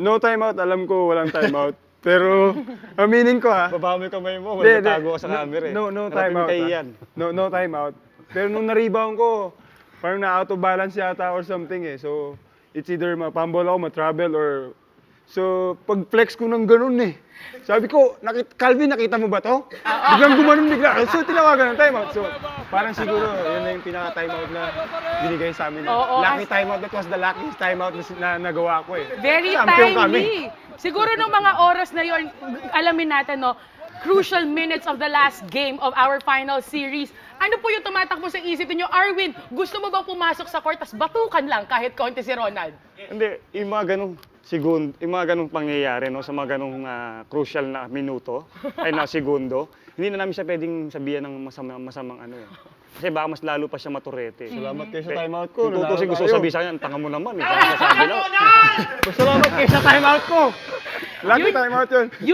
No timeout, alam ko walang timeout. Pero, aminin ko ha. Baba mo yung kamay mo, Hindi, magtatago ka sa camera eh. No Harapin timeout. kay Ha? Ian. No timeout. Pero nung na-rebound ko, parang na-out of balance yata or something eh. So, it's either mapambol ako, ma-travel or... So, pag-flex ko ng ganun eh. Sabi ko, Calvin, nakita mo ba to? Biglang gumanon bigla. So, tinawagan ng timeout. So, parang siguro, yun na yung pinaka-timeout na binigay sa amin. Lucky timeout. That was the luckiest timeout na nagawa ko eh. Very Champion kami. timely. Siguro nung mga oras na yon, alamin natin, no, crucial minutes of the last game of our final series. Ano po yung tumatakbo sa isip niyo? Arwin, gusto mo bang pumasok sa court tas batukan lang kahit konti si Ronald? Hindi, yung mga ganong yung mga ganong pangyayari, no, sa mga ganong crucial na minuto, ay na segundo, hindi na namin siya pwedeng sabihan ng masamang ano eh. Kasi baka mas lalo pa siya maturete. Salamat kayo sa timeout ko. Kung tutusin gusto Nanalo sabihin sa kanya, ang tanga mo naman eh. Kaya sabi lang. tayo. Salamat kayo sa timeout ko. Lucky timeout yun.